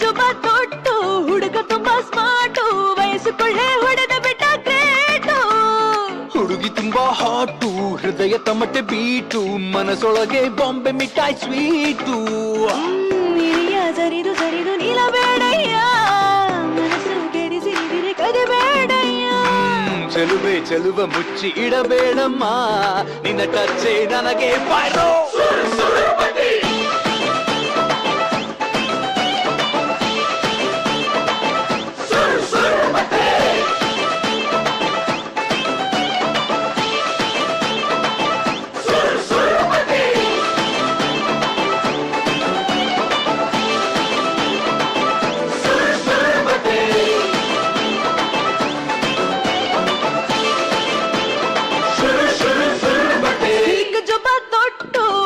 ಜುಬ ತೊಟ್ಟು ಹುಡುಗ ತುಂಬಾ ಸ್ಮಾರ್ಟು ವಯಸ್ಸುಕೊಳ್ಳೆ ಹೊಡೆದ ಬಿಟ್ಟ ಗ್ರೇಟು ಹುಡುಗಿ ತುಂಬಾ ಹಾಟು ಹೃದಯ ತಮಟೆ ಬೀಟು ಮನಸೊಳಗೆ ಬಾಂಬೆ ಮಿಠಾಯಿ ಸ್ವೀಟು ಹಿರಿಯ ಸರಿದು ಸರಿದು ನಿಲ್ಲಬೇಡಯ್ಯ ಮನಸ್ಸು ಕೆಡಿಸಿ ನಿದ್ರೆ ಕದಿಬೇಡಯ್ಯ ಚೆಲುವೆ ಚೆಲುವ ಮುಚ್ಚಿ ಇಡಬೇಡಮ್ಮ ನಿನ್ನ ಟಚ್ಚೆ ನನಗೆ ಬಾಯ್ರೋ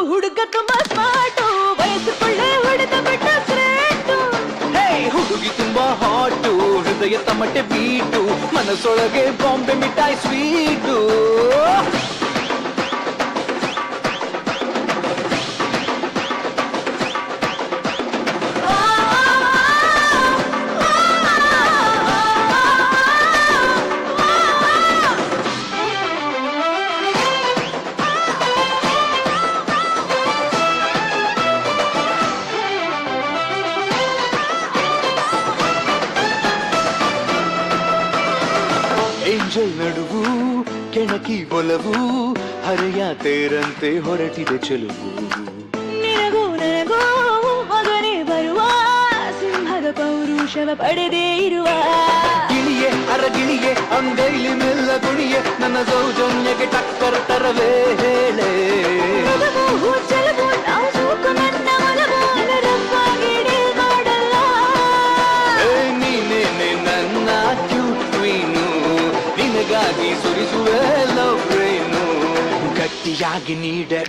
ಹುಡುಗ ತುಂಬಾ ಸ್ಮಾರ್ಟು ವಯಸ್ಸುಕೊಳ್ಳೆ ಹೊಡೆದ ಬಿಟ್ಟ ಗ್ರೇಟು ಹುಡುಗಿ ತುಂಬಾ ಹಾಟು ಹೃದಯ ತಮಟೆ ಬೀಟು ಮನಸ್ಸೊಳಗೆ ಬಾಂಬೆ ಮಿಠಾಯಿ ಸ್ವೀಟು ಏಂಜಲ್ ನಡುವು ಕೆಣಕಿ ಒಲವು ಹರೆಯ ತೇರಂತೆ ಹೊರಟಿದೆ ಚೆಲುವು ನಿನಗೂ ನನಗೂ ಮಗನೇ ಬರುವ ಸಿಂಹದ ಪೌರುಷವ ಪಡೆದೇ ಇರುವ ಗಿಳಿಯೇ ಅರಗಿಳಿಯೇ ಅಂಗೈಲಿ ಮೆಲ್ಲ ಗುಣಿಯೇ ನನ್ನ ಸೌಜನ್ಯಕ್ಕೆ ಟಕ್ಕರ್ ತರವೇ ಹೇಳೆ ಚೆಲುವು ನಾವು ಸೂಕು ನನ್ನ ಒಲವು ನರಪ್ಪಾಗಿಡೇ ಮಾಡಲ್ಲ ನೀನೇನೆ ನನ್ನ ಕ್ಯೂಟ್ ಕ್ವೀನು ನಿನಗಾಗಿ ಸುರಿಸುವೆ ಲವ್ ರೇನು ಗಟ್ಟಿಯಾಗಿ ನೀಡೆ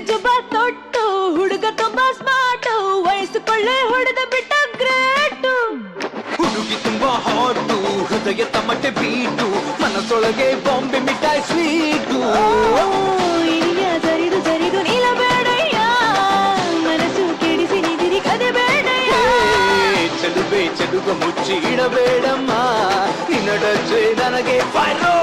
ಜುಬ ತೊಟ್ಟು ಹುಡುಗ ತುಂಬಾ ಸ್ಮಾರ್ಟು ವಯಸ್ಸುಕೊಳ್ಳೆ ಹೊಡೆದ ಬಿಟ್ಟ ಗ್ರೇಟು ಹುಡುಗಿ ತುಂಬಾ ಹಾಟು ಹೃದಯ ತಮಟೆ ಬೀಟು ಮನಸ್ಸೊಳಗೆ ಬಾಂಬೆ ಮಿಠಾಯಿ ಸ್ವೀಟು ಹಿರಿಯ ಸರಿದು ಸರಿದು ನಿಲ್ಲಬೇಡಯ್ಯ ಮನಸ್ಸು ಕೆಡಿಸಿ ನಿದಿರಿ ಕದಿಬೇಡಯ್ಯ ಚೆಲುವೆ ಚೆಲುವ ಮುಚ್ಚಿ ಇಡಬೇಡಮ್ಮ ನಿನ್ನ ಡಜ್ಜೆ ನನಗೆ ಫೈರೋ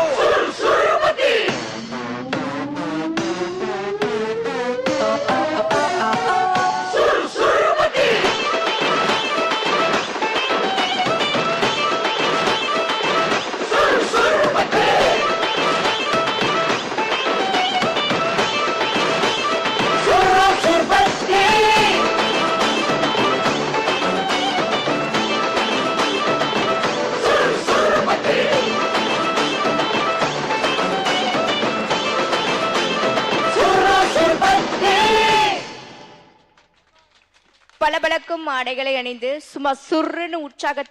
பளபளக்கும் ஆடைகளை அணிந்து சும்மா சுருன்னு உற்சாகத்துடன்